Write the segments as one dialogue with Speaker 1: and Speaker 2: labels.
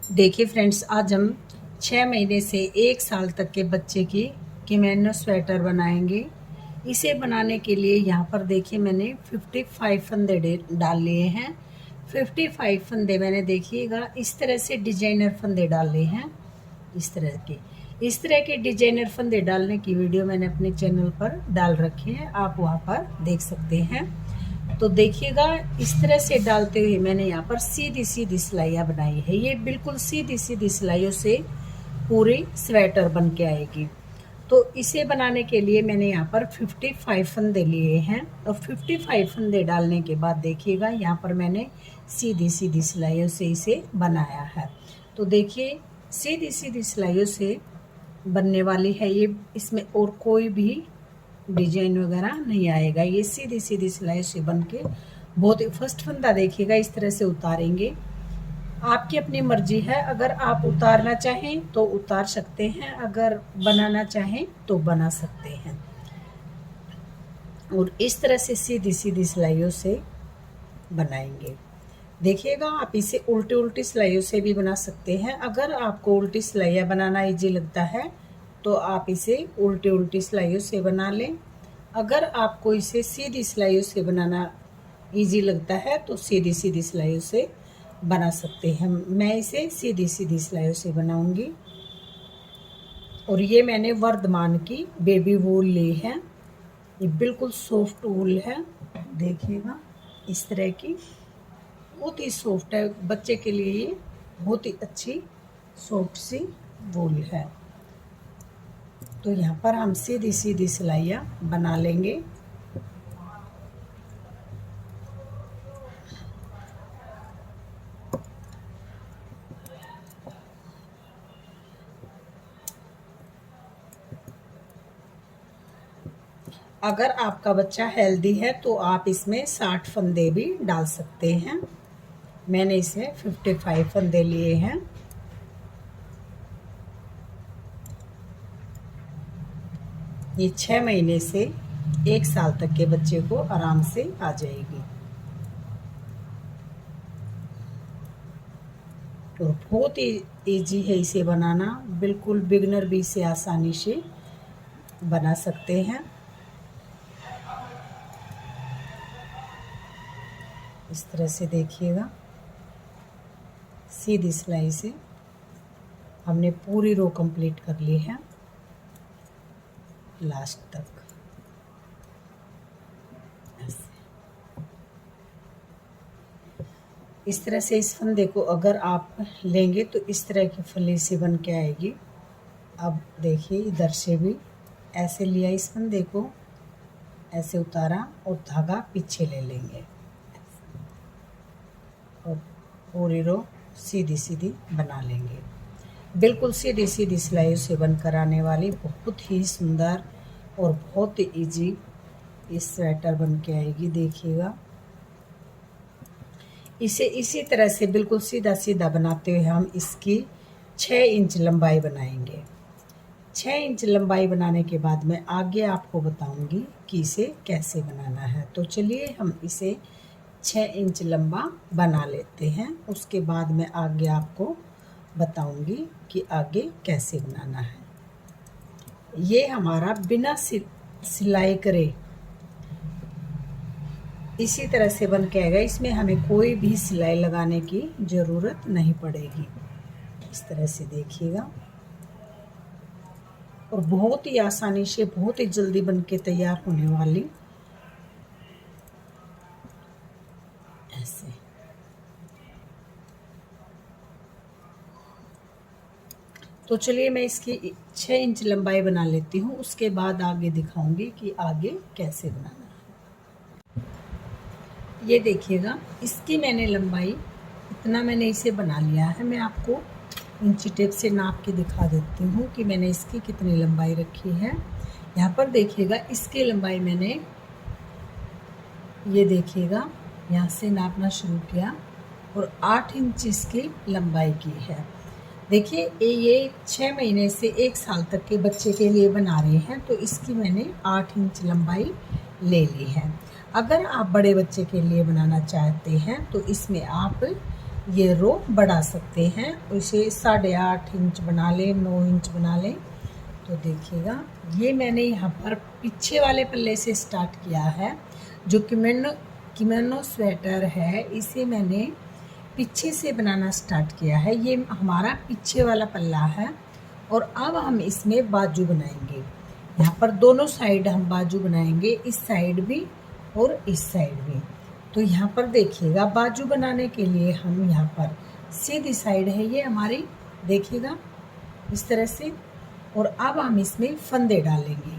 Speaker 1: देखिए फ्रेंड्स, आज हम 6 महीने से 1 साल तक के बच्चे की किमोनो स्वेटर बनाएंगे। इसे बनाने के लिए यहाँ पर देखिए मैंने 55 फंदे डाल लिए हैं। 55 फंदे मैंने देखिएगा इस तरह से डिजाइनर फंदे डाले हैं। इस तरह के डिजाइनर फंदे डालने की वीडियो मैंने अपने चैनल पर डाल रखी है, आप वहाँ पर देख सकते हैं। तो देखिएगा इस तरह से डालते हुए मैंने यहाँ पर सीधी सीधी सिलाइयाँ बनाई है। ये बिल्कुल सीधी सीधी सिलाइयों से पूरी स्वेटर बन के आएगी। तो इसे बनाने के लिए मैंने यहाँ पर 55 फंदे लिए हैं और 55 फंदे डालने के बाद देखिएगा यहाँ पर मैंने सीधी सीधी सिलाइयों से इसे बनाया है। तो देखिए सीधी सीधी सिलाइयों से बनने वाली है ये, इसमें और कोई भी डिजाइन वगैरह नहीं आएगा। ये सीधी सीधी सिलाई से बन के बहुत ही फर्स्ट फंदा देखिएगा इस तरह से उतारेंगे। आपकी अपनी मर्जी है, अगर आप उतारना चाहें तो उतार सकते हैं, अगर बनाना चाहें तो बना सकते हैं। और इस तरह से सीधी सीधी सिलाइयों से बनाएंगे। देखिएगा आप इसे उल्टी उल्टी सिलाइयों से भी बना सकते हैं। अगर आपको उल्टी सिलाइयाँ बनाना इजी लगता है तो आप इसे उल्टी उल्टी सिलाइयों से बना लें। अगर आपको इसे सीधी सिलाइयों से बनाना इजी लगता है तो सीधी सीधी सिलाइयों से बना सकते हैं। मैं इसे सीधी सीधी सिलाइयों से बनाऊंगी। और ये मैंने वर्धमान की बेबी वूल ली है। ये बिल्कुल सॉफ्ट वूल है, देखिएगा इस तरह की बहुत ही सॉफ्ट है। बच्चे के लिए ये बहुत ही अच्छी सॉफ्ट सी वूल है। तो यहाँ पर हम सीधी सीधी सिलाइयाँ बना लेंगे। अगर आपका बच्चा हेल्दी है तो आप इसमें 60 फंदे भी डाल सकते हैं। मैंने इसमें 55 फंदे लिए हैं। ये 6 महीने से 1 साल तक के बच्चे को आराम से आ जाएगी। और बहुत ही इजी है इसे बनाना, बिल्कुल बिगनर भी इसे आसानी से बना सकते हैं। इस तरह से देखिएगा सीधी सिलाई से हमने पूरी रो कंप्लीट कर ली है लास्ट तक। इस तरह से इस फंदे को अगर आप लेंगे तो इस तरह की फली सी बन के आएगी। अब देखिए इधर से भी ऐसे लिया, इस फंदे को ऐसे उतारा और धागा पीछे ले लेंगे और पूरी रो सीधी सीधी बना लेंगे। बिल्कुल सीधी सीधी सिलाइयों से बनकर आने वाली बहुत ही सुंदर और बहुत ही इजी ये स्वेटर बन के आएगी। देखिएगा इसे इसी तरह से बिल्कुल सीधा सीधा बनाते हुए हम इसकी 6 इंच लंबाई बनाएंगे। 6 इंच लंबाई बनाने के बाद मैं आगे आपको बताऊंगी कि इसे कैसे बनाना है। तो चलिए हम इसे 6 इंच लंबा बना लेते हैं, उसके बाद मैं आगे आपको बताऊंगी कि आगे कैसे बनाना है। ये हमारा बिना सिलाई करे इसी तरह से बन के आएगा। इसमें हमें कोई भी सिलाई लगाने की ज़रूरत नहीं पड़ेगी। इस तरह से देखिएगा और बहुत ही आसानी से बहुत ही जल्दी बन के तैयार होने वाली ऐसे। तो चलिए मैं इसकी 6 इंच लंबाई बना लेती हूँ, उसके बाद आगे दिखाऊंगी कि आगे कैसे बनाना है। ये देखिएगा इसकी मैंने लंबाई इतना मैंने इसे बना लिया है। मैं आपको इंची टेप से नाप के दिखा देती हूँ कि मैंने इसकी कितनी लंबाई रखी है। यहाँ पर देखिएगा इसकी लंबाई मैंने, ये देखिएगा यहाँ से नापना शुरू किया और 8 इंच इसकी लंबाई की है। देखिए ये 6 महीने से 1 साल तक के बच्चे के लिए बना रहे हैं तो इसकी मैंने 8 इंच लंबाई ले ली है। अगर आप बड़े बच्चे के लिए बनाना चाहते हैं तो इसमें आप ये रो बढ़ा सकते हैं, इसे 8.5 इंच बना लें, 9 इंच बना लें। तो देखिएगा ये मैंने यहाँ पर पीछे वाले पल्ले से स्टार्ट किया है। जो किमोनो स्वेटर है इसे मैंने पीछे से बनाना स्टार्ट किया है। ये हमारा पीछे वाला पल्ला है और अब हम इसमें बाजू बनाएंगे। यहाँ पर दोनों साइड हम बाजू बनाएंगे, इस साइड भी और इस साइड भी। तो यहाँ पर देखिएगा बाजू बनाने के लिए हम यहाँ पर सीधी साइड है ये हमारी, देखिएगा इस तरह से। और अब हम इसमें फंदे डालेंगे,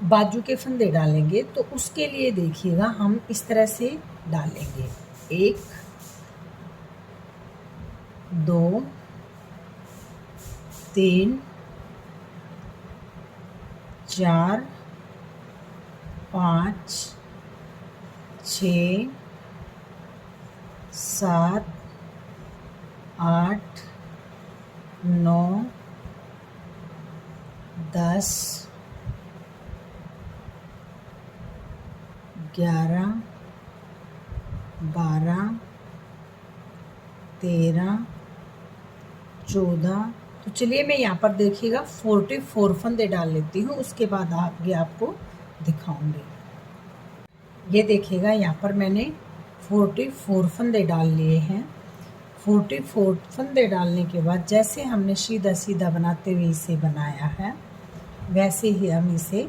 Speaker 1: बाजू के फंदे डालेंगे। तो उसके लिए देखिएगा हम इस तरह से डालेंगे, 1 2 3 4 5 6 7 8 9 10 11 12 13 14। तो चलिए मैं यहाँ पर देखिएगा 44 फंदे डाल लेती हूँ, उसके बाद आगे आपको दिखाऊंगी। ये देखिएगा यहाँ पर मैंने 44 फंदे डाल लिए हैं। 44 फंदे डालने के बाद जैसे हमने सीधा सीधा बनाते हुए इसे बनाया है, वैसे ही हम इसे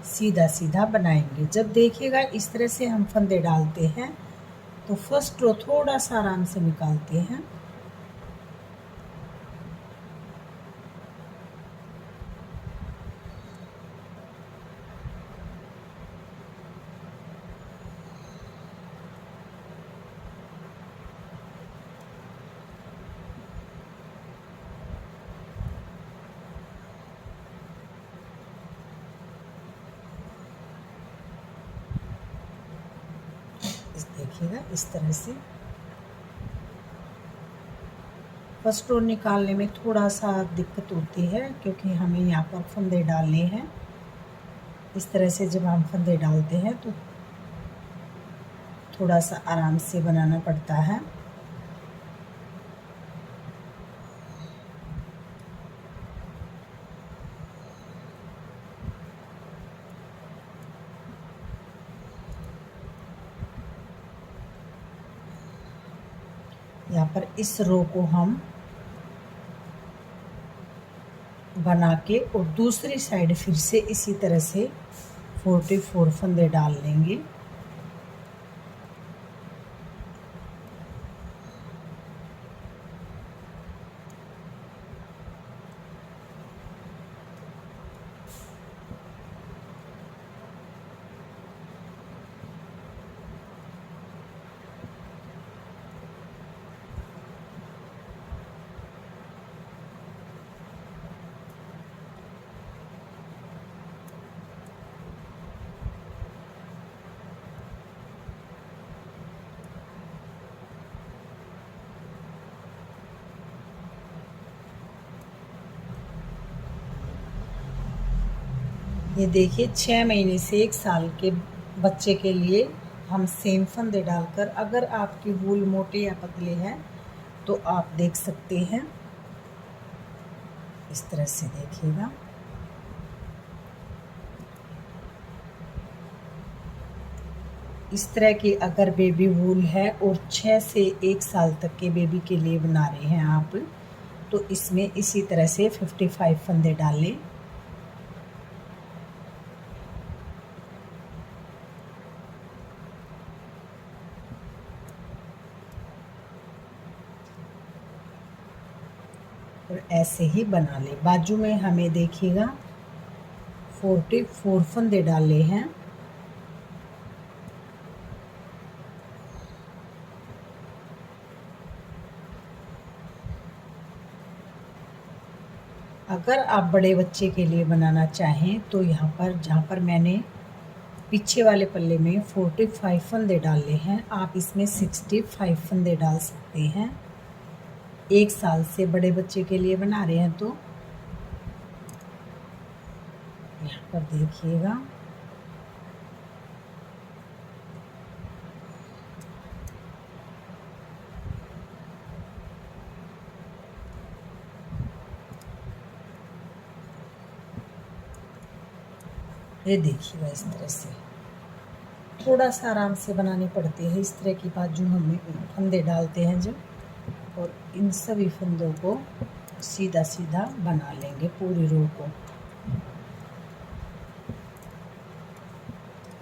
Speaker 1: सीधा सीधा बनाएंगे। जब देखिएगा इस तरह से हम फंदे डालते हैं तो फर्स्ट रो थोड़ा सा आराम से निकालते हैं। देखिएगा इस तरह से फर्स्ट रो निकालने में थोड़ा सा दिक्कत होती है क्योंकि हमें यहाँ पर फंदे डालने हैं। इस तरह से जब हम फंदे डालते हैं तो थोड़ा सा आराम से बनाना पड़ता है। यहाँ पर इस रो को हम बना के और दूसरी साइड फिर से इसी तरह से 44 फंदे डाल लेंगे। ये देखिए 6 महीने से 1 साल के बच्चे के लिए हम सेम फंदे डालकर, अगर आपकी वूल मोटे या पतले हैं तो आप देख सकते हैं। इस तरह से देखिएगा। इस तरह की अगर बेबी वूल है और 6 से 1 साल तक के बेबी के लिए बना रहे हैं आप, तो इसमें इसी तरह से 55 फंदे डालें। और ऐसे ही बना ले। बाजू में हमें देखिएगा 44 फंदे डाले हैं। अगर आप बड़े बच्चे के लिए बनाना चाहें तो यहाँ पर जहाँ पर मैंने पीछे वाले पल्ले में 45 फंदे डाले हैं, आप इसमें 65 फंदे डाल सकते हैं। 1 साल से बड़े बच्चे के लिए बना रहे हैं तो यहाँ पर देखिएगा। ये देखिएगा इस तरह से थोड़ा सा आराम से बनानी पड़ती है। इस तरह की बाजू हम फंदे डालते हैं जब, और इन सभी फंदों को सीधा सीधा बना लेंगे पूरी रो को।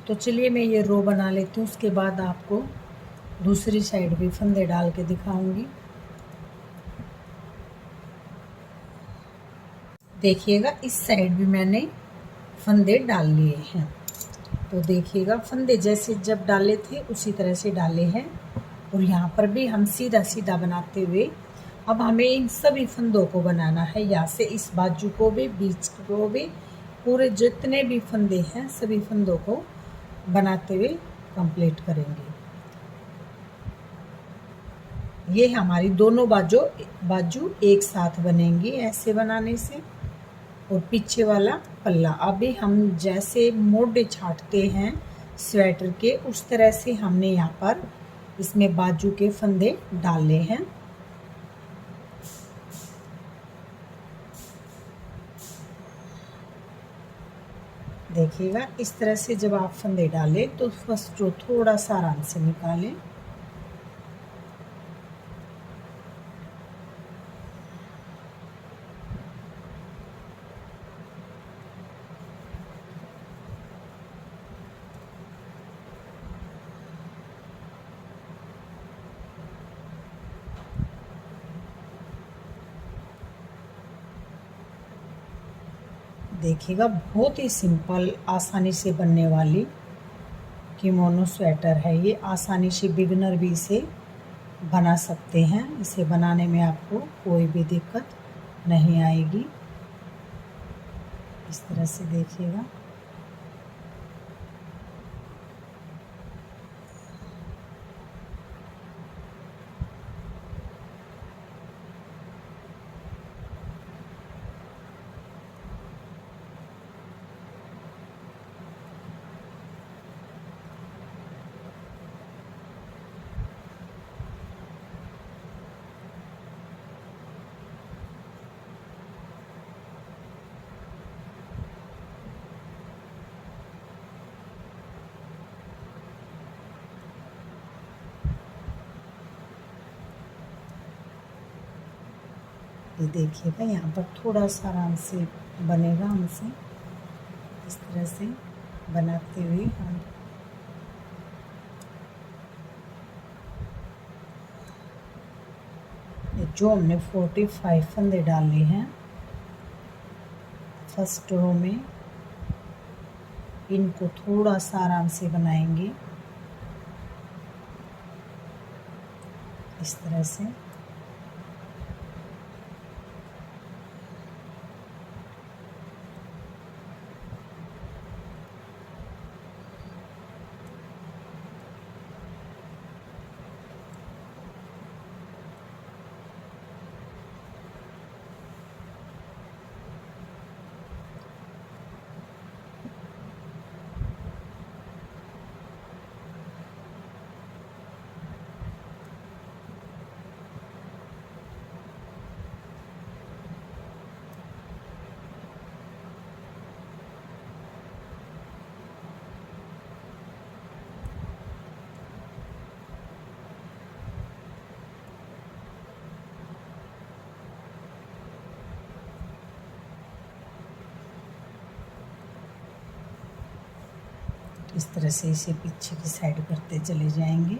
Speaker 1: तो चलिए मैं ये रो बना लेती हूँ, उसके बाद आपको दूसरी साइड भी फंदे डाल के दिखाऊंगी। देखिएगा इस साइड भी मैंने फंदे डाल लिए हैं। तो देखिएगा फंदे जैसे जब डाले थे उसी तरह से डाले हैं, और यहाँ पर भी हम सीधा सीधा बनाते हुए अब हमें इन सभी फंदों को बनाना है। यहाँ से इस बाजू को भी, बीच को भी, पूरे जितने भी फंदे हैं सभी फंदों को बनाते हुए कंप्लीट करेंगे। ये हमारी दोनों बाजू एक साथ बनेंगी ऐसे बनाने से। और पीछे वाला पल्ला अभी हम जैसे मोड़े छाटते हैं स्वेटर के, उस तरह से हमने यहाँ पर इसमें बाजू के फंदे डाले हैं। देखिएगा इस तरह से जब आप फंदे डालें तो फर्स्ट रो थोड़ा सा आराम से निकालें। देखिएगा बहुत ही सिंपल आसानी से बनने वाली किमोनो स्वेटर है ये। आसानी से बिगिनर भी इसे बना सकते हैं। इसे बनाने में आपको कोई भी दिक्कत नहीं आएगी। इस तरह से देखिएगा। ये देखिएगा यहाँ पर थोड़ा सा आराम से बनेगा हमसे। इस तरह से बनाते हुए हम जो हमने 45 फंदे डाले हैं फर्स्ट रो में, इनको थोड़ा सा आराम से बनाएंगे इस तरह से। इस तरह से इसे पीछे की साइड करते चले जाएंगे।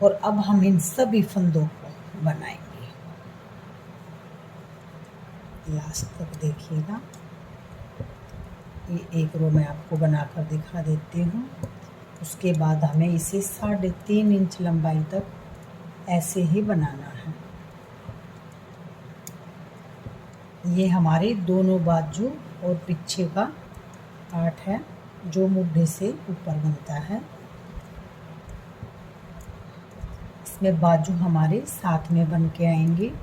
Speaker 1: और अब हम इन सभी फंदों को बनाएंगे लास्ट तक। देखिएगा ये एक रो मैं आपको बनाकर दिखा देती हूँ। उसके बाद हमें इसे 3.5 इंच लंबाई तक ऐसे ही बनाना है। ये हमारे दोनों बाजू और पीछे का पार्ट है जो मुड्ढे से ऊपर बनता है। इसमें बाजू हमारे साथ में बन के आएंगे।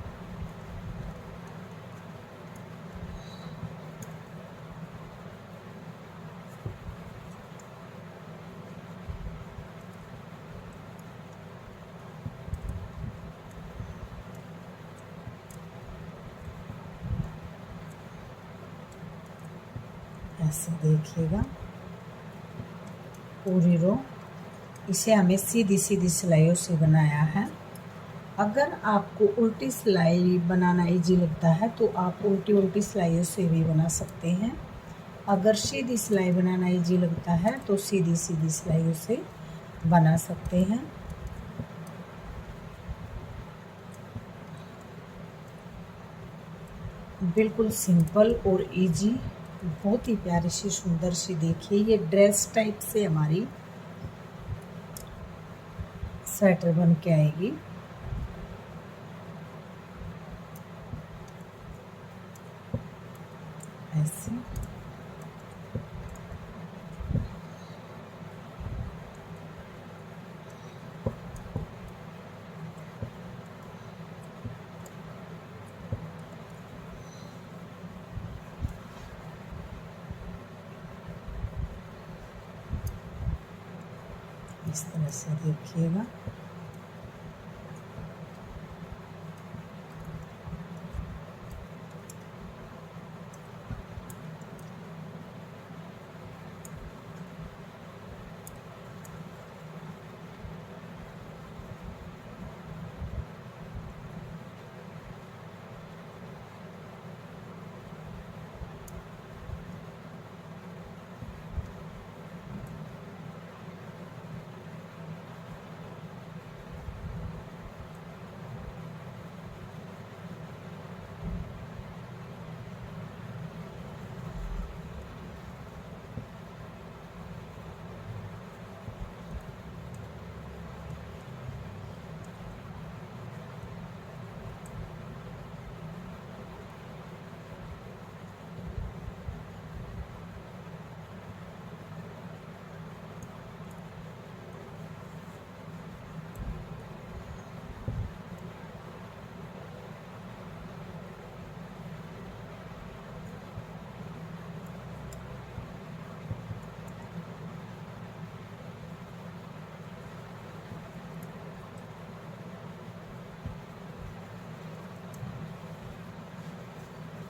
Speaker 1: ऐसे देखिएगा पूरी रो। इसे हमें सीधी सीधी सिलाइयों से बनाया है। अगर आपको उल्टी सिलाई बनाना इजी लगता है तो आप उल्टी उल्टी सिलाइयों से भी बना सकते हैं। अगर सीधी सिलाई बनाना इजी लगता है तो सीधी सीधी सिलाइयों से बना सकते हैं। बिल्कुल सिंपल और इजी, बहुत ही प्यारी सी सुंदर सी। देखिए ये ड्रेस टाइप से हमारी स्वेटर बन के आएगी। ऐसे इस तरह से देखिएगा।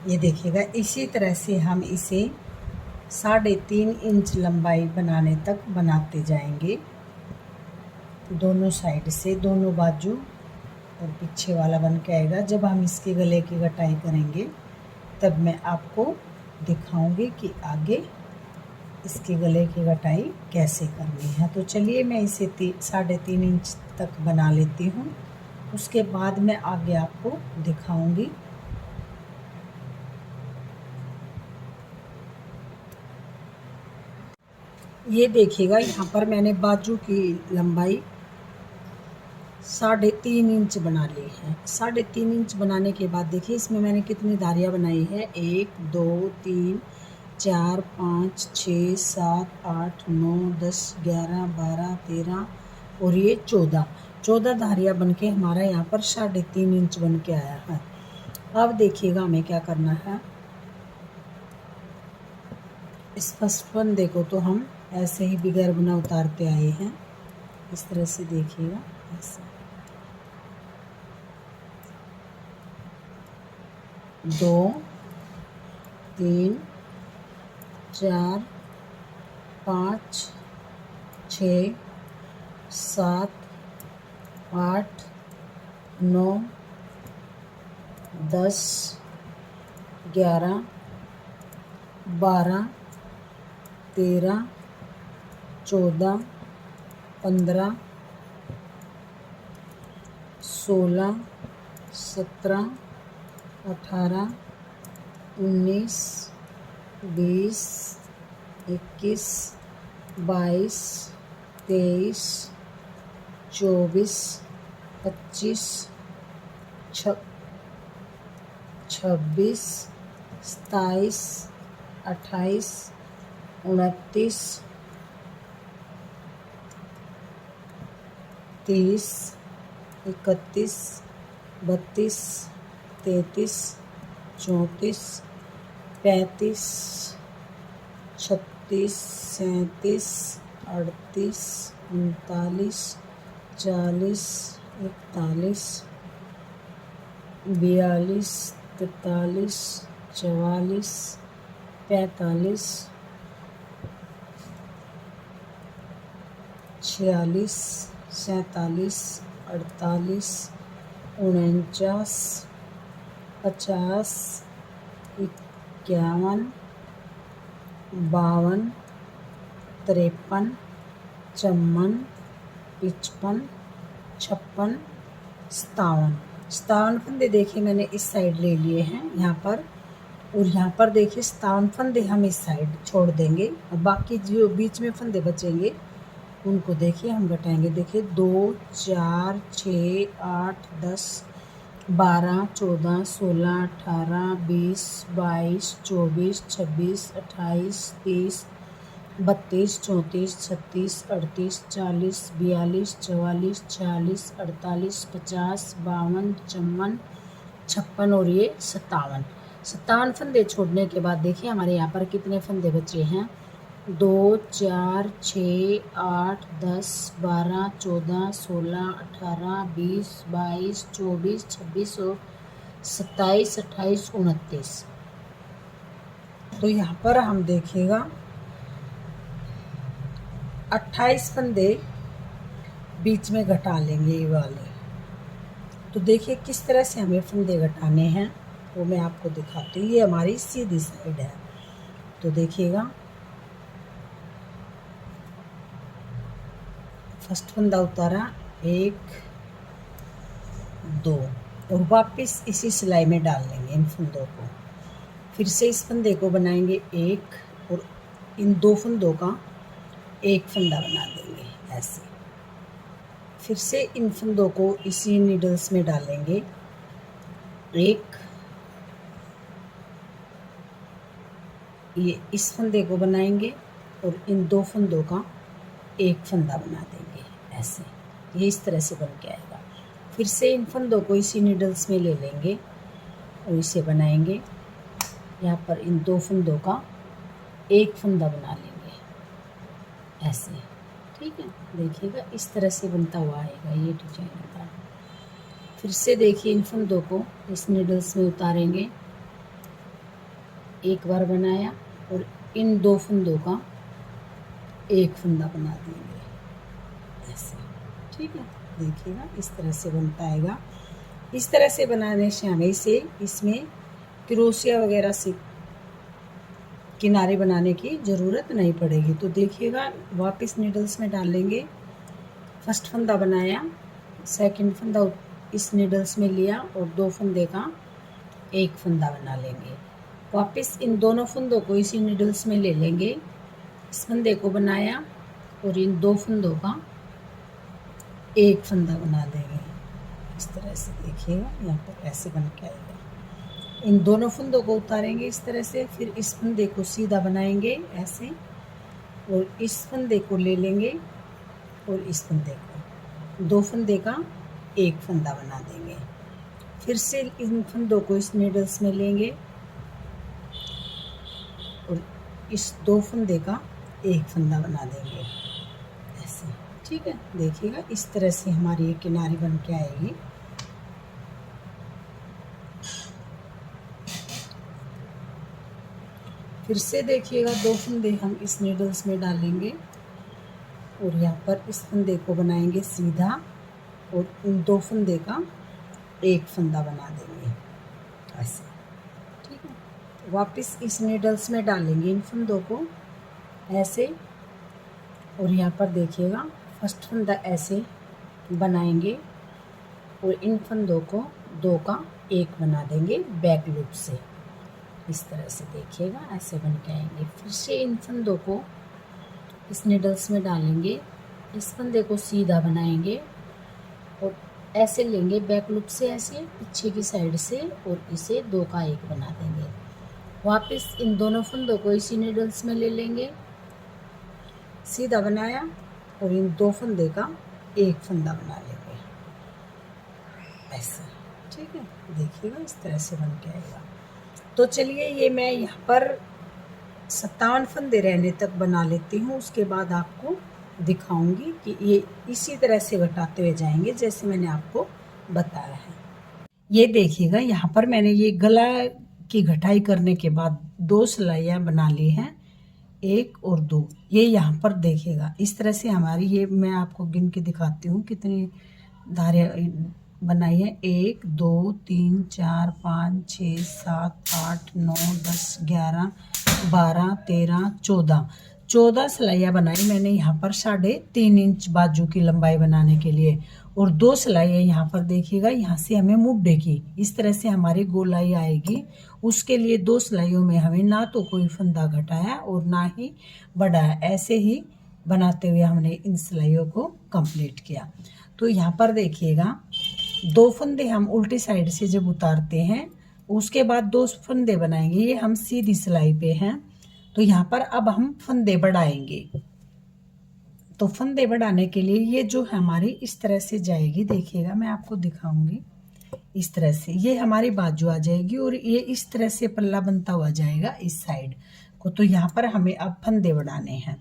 Speaker 1: ये देखिएगा इसी तरह से हम इसे 3.5 इंच लंबाई बनाने तक बनाते जाएंगे। दोनों साइड से, दोनों बाजू और पीछे वाला बन के आएगा। जब हम इसके गले की कटाई करेंगे तब मैं आपको दिखाऊंगी कि आगे इसके गले की कटाई कैसे करनी है। तो चलिए मैं इसे 3.5 इंच तक बना लेती हूँ, उसके बाद मैं आगे आपको दिखाऊंगी। ये देखिएगा यहाँ पर मैंने बाजू की लंबाई 3.5 इंच बना ली है। 3.5 इंच बनाने के बाद देखिए इसमें मैंने कितनी धारियाँ बनाई है। 1 2 3 4 5 6 7 8 9 10 11 12 13 और ये 14 धारियाँ बन के हमारा यहाँ पर 3.5 इंच बन के आया है। अब देखिएगा हमें क्या करना है। इस फर्स्ट फंदे को तो हम ऐसे ही बगैर बुना उतारते आए हैं। इस तरह से देखिएगा, ऐसे 2 3 4 5 6 7 8 9 10 11 12 13 14 15 16 17 18 19 20 21 22 23 24 25 26 27 28 29 30 31 32 33 34 35 36 37 38 39 40 41 42 43 44 45 46, 47, 48, 49, 50, 51, 52, 53, 54, 55, 56, 57। 57 फंदे देखिए मैंने इस साइड ले लिए हैं यहाँ पर, और यहाँ पर देखिए 57 फंदे हम इस साइड छोड़ देंगे, और बाकी जो बीच में फंदे बचेंगे उनको देखिए हम घटाएंगे। देखिए 2, 4, 6, 8, 10, 12, 14, 16, 18, 20, 22, 24, 26, 28, 30, 32, 34, 36, 38, 40, 42, 44, 46, 48, 50, 52, 54, 56 और ये 57। 57 फंदे छोड़ने के बाद देखिए हमारे यहाँ पर कितने फंदे बचे हैं। 2, 4, 6, 8, 10, 12, 14, 16, 18, 20, 22, 24, 26 और 27, 28, 29। तो यहाँ पर हम देखिएगा 28 फंदे बीच में घटा लेंगे ये वाले। तो देखिए किस तरह से हमें फंदे घटाने हैं वो मैं आपको दिखाती हूँ। ये हमारी सीधी साइड है, तो देखिएगा फर्स्ट फंदा उतारा, 1, 2, और वापस इसी सिलाई में डाल लेंगे इन फंदों को। फिर से इस फंदे को बनाएंगे 1, और इन 2 फंदों का एक फंदा बना देंगे ऐसे। फिर से इन फंदों को इसी नीडल्स में डालेंगे, 1, ये इस फंदे को बनाएंगे और इन 2 फंदों का एक फंदा बना देंगे ऐसे। ये इस तरह से बन के आएगा। फिर से इन फंदों को इसी नीडल्स में ले लेंगे और इसे बनाएंगे। यहाँ पर इन 2 फंदों का एक फंदा बना लेंगे ऐसे, ठीक है। देखिएगा इस तरह से बनता हुआ आएगा ये डिजाइन का। फिर से देखिए इन फंदों को इस नीडल्स में उतारेंगे, एक बार बनाया और इन 2 फंदों का एक फंदा बना देंगे ऐसे, ठीक है। देखिएगा इस तरह से बनता आएगा। इस तरह से बनाने से हमें इसे इसमें क्रोशिया वगैरह से किनारे बनाने की ज़रूरत नहीं पड़ेगी। तो देखिएगा वापस नीडल्स में डाल लेंगे। फर्स्ट फंदा बनाया, सेकंड फंदा इस नीडल्स में लिया और 2 फंदे का एक फंदा बना लेंगे। वापस इन दोनों फंदों को इसी नीडल्स में ले लेंगे, इस फंदे को बनाया और इन 2 फंदों का एक फंदा बना देंगे इस तरह से। देखिएगा यहाँ पर ऐसे बन के आएगा। इन दोनों फंदों को उतारेंगे इस तरह से, फिर इस फंदे को सीधा बनाएंगे ऐसे, और इस फंदे को ले लेंगे और इस फंदे को 2 फंदे का एक फंदा बना देंगे। फिर से इन फंदों को इस नीडल्स में लेंगे और इस 2 फंदे का एक फंदा बना देंगे ऐसे, ठीक है। देखिएगा इस तरह से हमारी ये किनारी बन के आएगी। फिर से देखिएगा 2 फंदे हम इस नीडल्स में डालेंगे और यहाँ पर इस फंदे को बनाएंगे सीधा और इन 2 फंदे का एक फंदा बना देंगे ऐसे, ठीक है। वापस इस नीडल्स में डालेंगे इन फंदों को ऐसे, और यहाँ पर देखिएगा फर्स्ट फंदा ऐसे बनाएंगे और इन फंदों को 2 का एक बना देंगे बैक लूप से इस तरह से। देखिएगा ऐसे बन के आएंगे। फिर से इन फंदों को इस नीडल्स में डालेंगे, इस फंदे को सीधा बनाएंगे और ऐसे लेंगे बैक लूप से ऐसे पीछे की साइड से, और इसे 2 का एक बना देंगे। वापस इन दोनों फंदों को इसी नीडल्स में ले लेंगे, सीधा बनाया और इन 2 फंदे का एक फंदा बना लेंगे ऐसे, ठीक है। देखिएगा इस तरह से बन के आएगा। तो चलिए ये मैं यहाँ पर 57 फंदे रहने तक बना लेती हूँ, उसके बाद आपको दिखाऊंगी कि ये इसी तरह से घटाते हुए जाएंगे जैसे मैंने आपको बताया है। ये देखिएगा यहाँ पर मैंने ये गला की घटाई करने के बाद 2 सिलाइयाँ बना ली हैं। एक और दो, ये यहाँ पर देखिएगा इस तरह से हमारी, ये मैं आपको गिन के दिखाती हूँ कितनी धारियाँ बनाई है। 1 2 3 4 5 6 7 8 9 10 11 12 13 14 14 सिलाइयाँ बनाई मैंने यहाँ पर 3.5 इंच बाजू की लंबाई बनाने के लिए। और 2 सिलाइयाँ यहाँ पर देखिएगा, यहाँ से हमें मुड्ढे की इस तरह से हमारी गोलाई आएगी। उसके लिए 2 सिलाइयों में हमें ना तो कोई फंदा घटाया और ना ही बढ़ाया, ऐसे ही बनाते हुए हमने इन सिलाइयों को कंप्लीट किया। तो यहाँ पर देखिएगा 2 फंदे हम उल्टी साइड से जब उतारते हैं, उसके बाद 2 फंदे बनाएंगे। ये हम सीधी सिलाई पे हैं, तो यहाँ पर अब हम फंदे बढ़ाएंगे। तो फंदे बढ़ाने के लिए ये जो हमारी इस तरह से जाएगी, देखिएगा मैं आपको दिखाऊंगी। इस तरह से ये हमारी बाजू आ जाएगी और ये इस तरह से पल्ला बनता हुआ जाएगा इस साइड को। तो यहाँ पर हमें अब फंदे बढ़ाने हैं।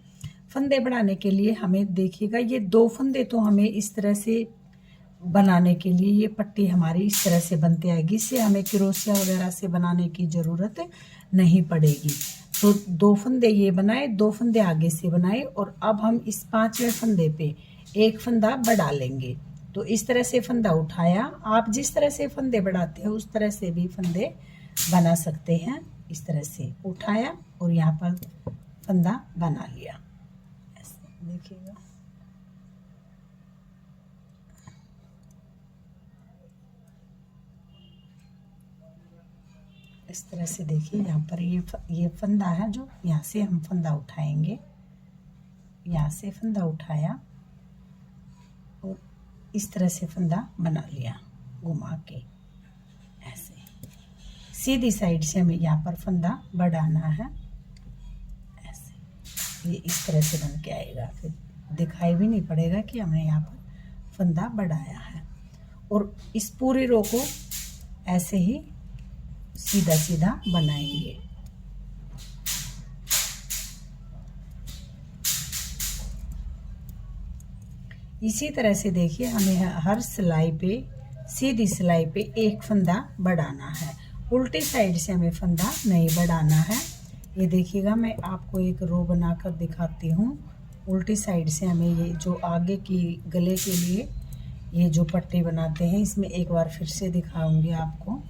Speaker 1: फंदे बढ़ाने के लिए हमें देखिएगा, ये 2 फंदे तो हमें इस तरह से बनाने के लिए ये पट्टी हमारी इस तरह से बनती आएगी। इससे हमें क्रोशिया वगैरह से बनाने की ज़रूरत नहीं पड़ेगी। तो 2 फंदे ये बनाए, 2 फंदे आगे से बनाए और अब हम इस 5वें फंदे पे एक फंदा बढ़ा लेंगे। तो इस तरह से फंदा उठाया, आप जिस तरह से फंदे बढ़ाते हो उस तरह से भी फंदे बना सकते हैं। इस तरह से उठाया और यहाँ पर फंदा बना लिया, ऐसे देखिएगा। इस तरह से देखिए, यहाँ पर ये फंदा है जो यहाँ से हम फंदा उठाएंगे। यहाँ से फंदा उठाया और इस तरह से फंदा बना लिया घुमा के, ऐसे सीधी साइड से हमें यहाँ पर फंदा बढ़ाना है। ऐसे ये इस तरह से बन के आएगा, फिर दिखाई भी नहीं पड़ेगा कि हमने यहाँ पर फंदा बढ़ाया है। और इस पूरी रो को ऐसे ही सीधा सीधा बनाएंगे। इसी तरह से देखिए, हमें हर सिलाई पे, सीधी सिलाई पे एक फंदा बढ़ाना है। उल्टी साइड से हमें फंदा नहीं बढ़ाना है। ये देखिएगा, मैं आपको एक रो बनाकर दिखाती हूँ। उल्टी साइड से हमें ये जो आगे की गले के लिए ये जो पट्टी बनाते हैं, इसमें एक बार फिर से दिखाऊंगी आपको।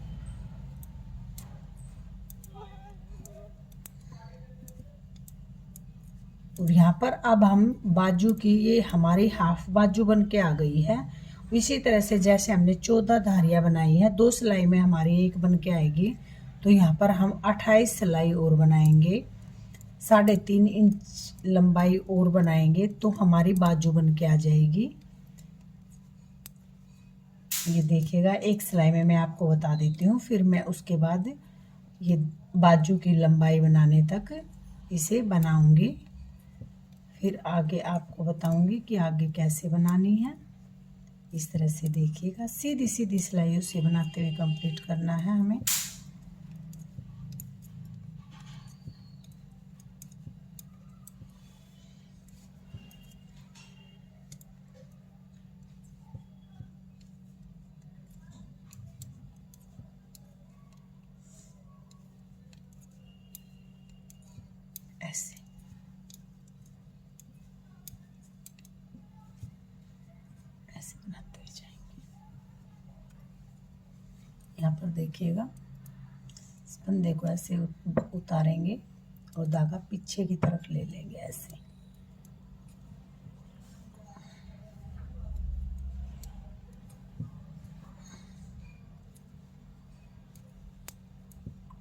Speaker 1: और यहाँ पर अब हम बाजू की, ये हमारी हाफ बाजू बन के आ गई है। इसी तरह से जैसे हमने 14 धारियाँ बनाई है, 2 सिलाई में हमारी एक बन के आएगी। तो यहाँ पर हम 28 सिलाई और बनाएंगे, 3.5 इंच लंबाई और बनाएंगे, तो हमारी बाजू बन के आ जाएगी। ये देखिएगा, एक सिलाई में मैं आपको बता देती हूँ, फिर मैं उसके बाद ये बाजू की लंबाई बनाने तक इसे बनाऊंगी, फिर आगे आपको बताऊंगी कि आगे कैसे बनानी है। इस तरह से देखिएगा, सीधी सीधी सिलाइयों से बनाते हुए कंप्लीट करना है हमें। ऐसे ऐसे बनाते हुए जाएंगे। यहाँ पर देखिएगा, इस फंदे को ऐसे उतारेंगे और धागा पीछे की तरफ ले लेंगे ऐसे।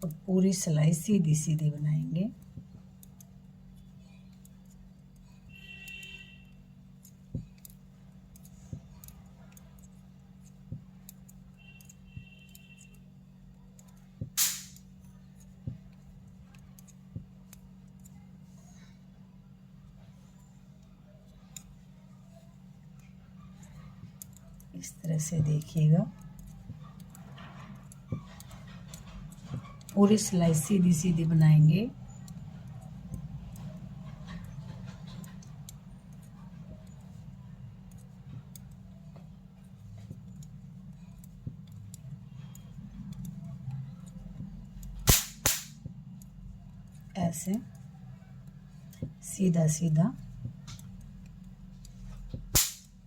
Speaker 1: और पूरी सिलाई सीधी सीधी बनाएंगे। इस तरह से देखिएगा, पूरी सिलाई सीधी सीधी बनाएंगे। ऐसे सीधा सीधा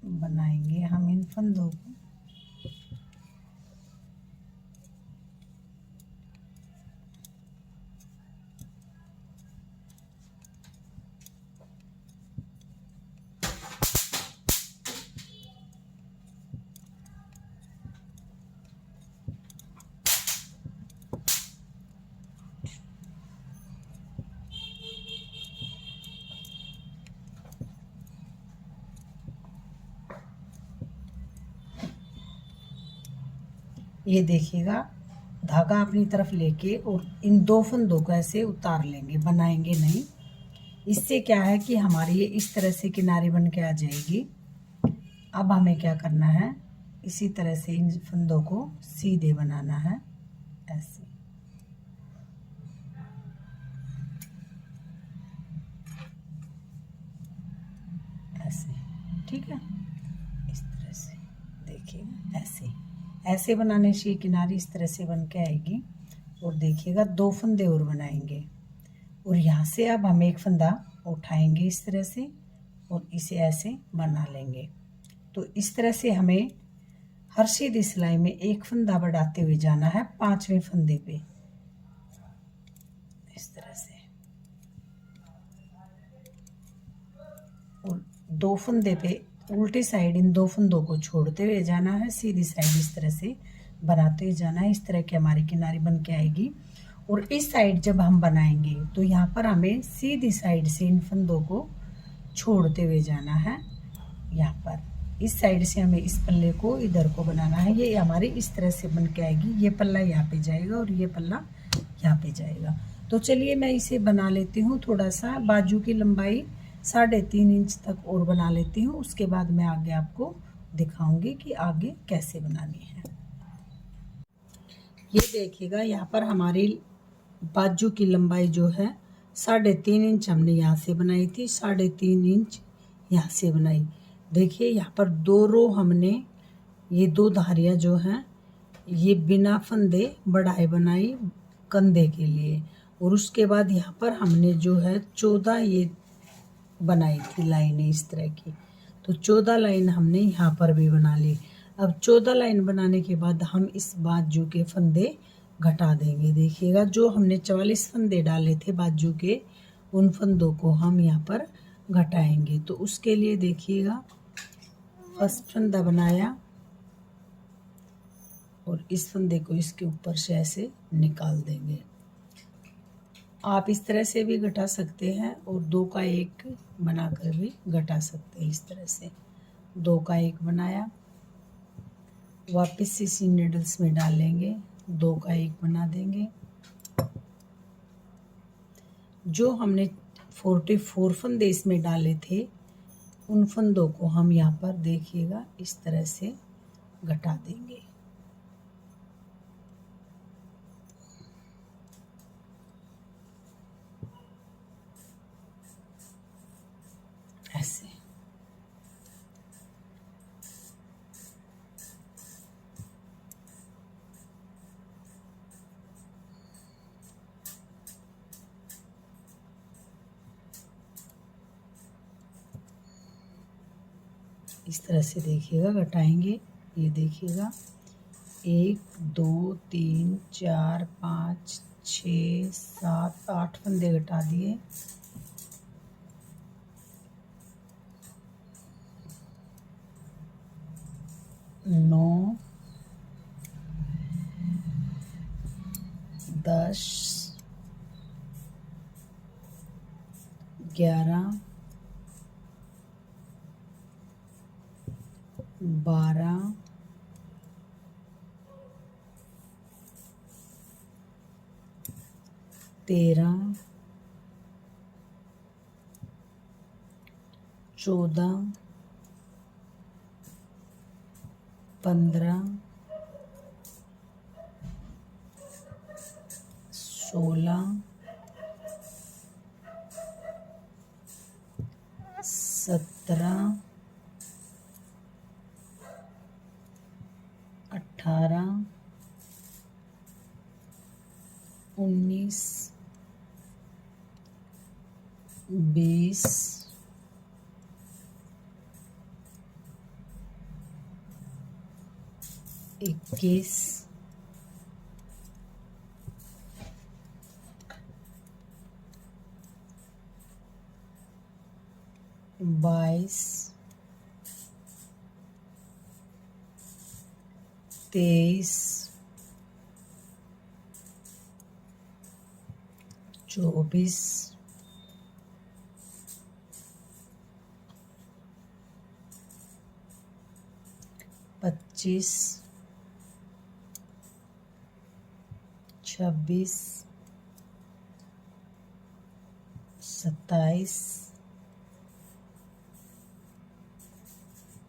Speaker 1: बनाएंगे हम इन फंदों को। ये देखिएगा, धागा अपनी तरफ लेके और इन 2 फंदों को ऐसे उतार लेंगे, बनाएंगे नहीं। इससे क्या है कि हमारी ये इस तरह से किनारी बन के आ जाएगी। अब हमें क्या करना है, इसी तरह से इन फंदों को सीधे बनाना है, ऐसे। ऐसे, ठीक है, इस तरह से देखिएगा, ऐसे ऐसे बनाने से ये किनारी इस तरह से बन के आएगी। और देखिएगा 2 फंदे और बनाएंगे और यहाँ से अब हम एक फंदा उठाएंगे इस तरह से और इसे ऐसे बना लेंगे। तो इस तरह से हमें हर सीधी सिलाई में एक फंदा बढ़ाते हुए जाना है 5वें फंदे पे, इस तरह से। और 2 फंदे पे उल्टी साइड इन 2 फंदों को छोड़ते हुए जाना है, सीधी साइड इस तरह से बनाते हुए जाना है। इस तरह की हमारी किनारी बन के आएगी। और इस साइड जब हम बनाएंगे तो यहाँ पर हमें सीधी साइड से इन फंदों को छोड़ते हुए जाना है। यहाँ पर इस साइड से हमें इस पल्ले को इधर को बनाना है। ये हमारी इस तरह से बन के आएगी। ये पल्ला यहाँ पे जाएगा और ये पल्ला यहाँ पे जाएगा। तो चलिए मैं इसे बना लेती हूँ। थोड़ा सा बाजू की लंबाई 3.5 इंच तक और बना लेती हूँ। उसके बाद मैं आगे आपको दिखाऊंगी कि आगे कैसे बनानी है। ये देखिएगा, यहाँ पर हमारी बाजू की लंबाई जो है 3.5 इंच हमने यहाँ से बनाई थी, 3.5 इंच यहाँ से बनाई। देखिए यहाँ पर 2 रो हमने ये 2 धारियाँ जो हैं ये बिना फंदे बढ़ाए बनाई कंधे के लिए। और उसके बाद यहाँ पर हमने जो है 14 ये बनाई थी लाइनें इस तरह की। तो 14 लाइन हमने यहाँ पर भी बना ली। अब 14 लाइन बनाने के बाद हम इस बाजू के फंदे घटा देंगे। देखिएगा, जो हमने 44 फंदे डाले थे बाजू के, उन फंदों को हम यहाँ पर घटाएंगे। तो उसके लिए देखिएगा, फर्स्ट फंदा बनाया और इस फंदे को इसके ऊपर से ऐसे निकाल देंगे। आप इस तरह से भी घटा सकते हैं और 2 का 1 बनाकर भी घटा सकते हैं। इस तरह से 2 का 1 बनाया, वापस से इसी नीडल्स में डालेंगे, 2 का 1 बना देंगे। जो हमने 44 फंदे इसमें डाले थे, उन फंदों को हम यहाँ पर देखिएगा इस तरह से घटा देंगे। ऐसे इस तरह से देखिएगा घटाएंगे। ये देखिएगा 1 2 3 4 5 6 7 8 फंदे घटा दिए। नौ 10 11 12 13 14 15 16 17 18 19 20 20, 21, 22, 23, 24, 25, 26, 27,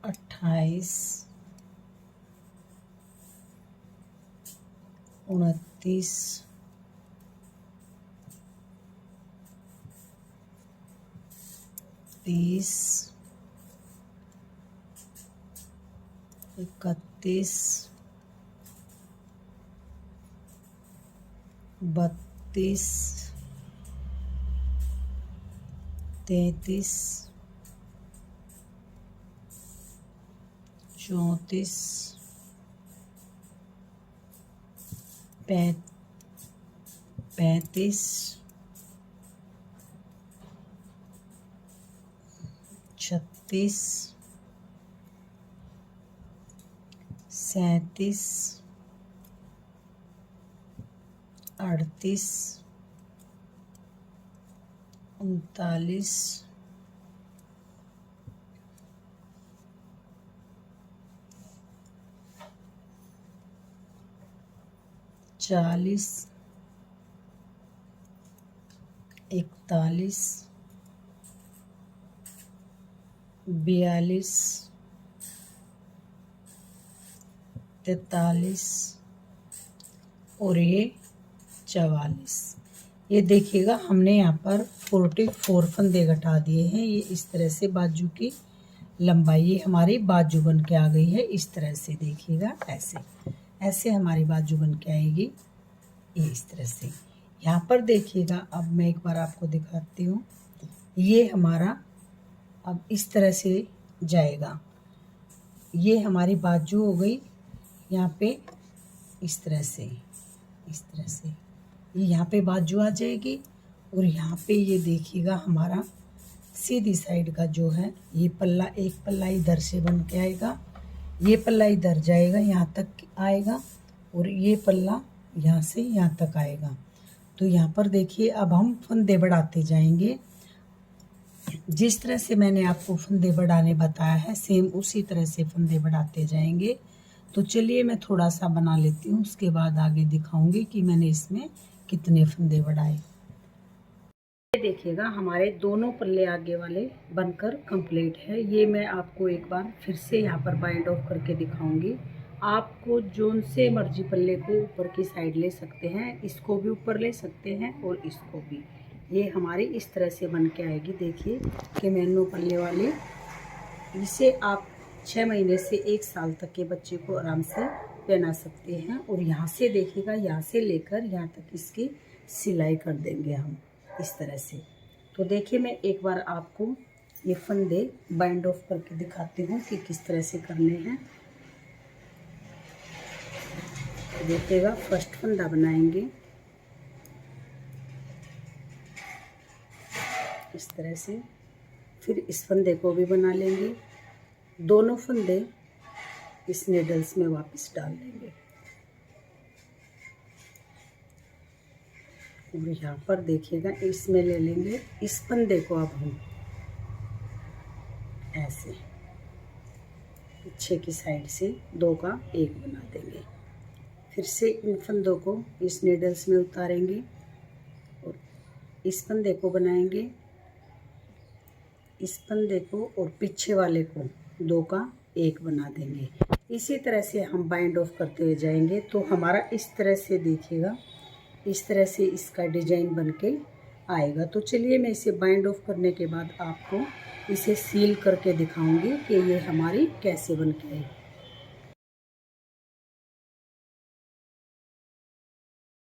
Speaker 1: 28, 29, 30, 31, 32, 33, 34, 35, 36, 37, 38, 39, 40, 41, 42, 43 और ये 44। ये देखिएगा हमने यहाँ पर 44 फंदे घटा दिए हैं। ये इस तरह से बाजू की लंबाई ये हमारी बाजू बन के आ गई है। इस तरह से देखिएगा, ऐसे ऐसे हमारी बाजू बन के आएगी, ये इस तरह से। यहाँ पर देखिएगा, अब मैं एक बार आपको दिखाती हूँ। ये हमारा अब इस तरह से जाएगा। ये हमारी बाजू हो गई यहाँ पे, इस तरह से, इस तरह से ये यहाँ पे बाजू आ जाएगी। और यहाँ पे ये देखिएगा हमारा सीधी साइड का जो है ये पल्ला, एक पल्ला इधर से बन के आएगा, ये पल्ला इधर जाएगा, यहाँ तक आएगा, और ये पल्ला यहाँ से यहाँ तक आएगा। तो यहाँ पर देखिए, अब हम फंदे बढ़ाते जाएंगे। जिस तरह से मैंने आपको फंदे बढ़ाने बताया है, सेम उसी तरह से फंदे बढ़ाते जाएंगे। तो चलिए मैं थोड़ा सा बना लेती हूँ, उसके बाद आगे दिखाऊंगी कि मैंने इसमें कितने फंदे बढ़ाए। ये देखिएगा हमारे दोनों पल्ले आगे वाले बनकर कंप्लीट है। ये मैं आपको एक बार फिर से यहाँ पर बाइंड ऑफ करके दिखाऊंगी। आपको जोन से मर्जी पल्ले को ऊपर की साइड ले सकते हैं, इसको भी ऊपर ले सकते हैं और इसको भी। ये हमारी इस तरह से बन के आएगी। देखिए कि मैनो पल्ले वाले, इसे आप 6 महीने से 1 साल तक के बच्चे को आराम से पहना सकते हैं। और यहाँ से देखिएगा, यहाँ से लेकर यहाँ तक इसकी सिलाई कर देंगे हम इस तरह से। तो देखिए मैं एक बार आपको ये फंदे बाइंड ऑफ करके दिखाती हूँ कि किस तरह से करने हैं। देखिएगा, फर्स्ट फंदा बनाएंगे इस तरह से, फिर इस फंदे को भी बना लेंगे। दोनों फंदे इस नीडल्स में वापस डाल देंगे। और यहाँ पर देखिएगा, इसमें ले लेंगे इस फंदे को, अब हम ऐसे पीछे की साइड से 2 का 1 बना देंगे। फिर से इन फंदों को इस नीडल्स में उतारेंगे और इस फंदे को बनाएंगे, इस फंदे को और पीछे वाले को 2 का 1 बना देंगे। इसी तरह से हम बाइंड ऑफ करते हुए जाएंगे। तो हमारा इस तरह से देखिएगा, इस तरह से इसका डिजाइन बन के आएगा। तो चलिए मैं इसे बाइंड ऑफ करने के बाद आपको इसे सील करके दिखाऊंगी कि ये हमारी कैसे बन के आएगी।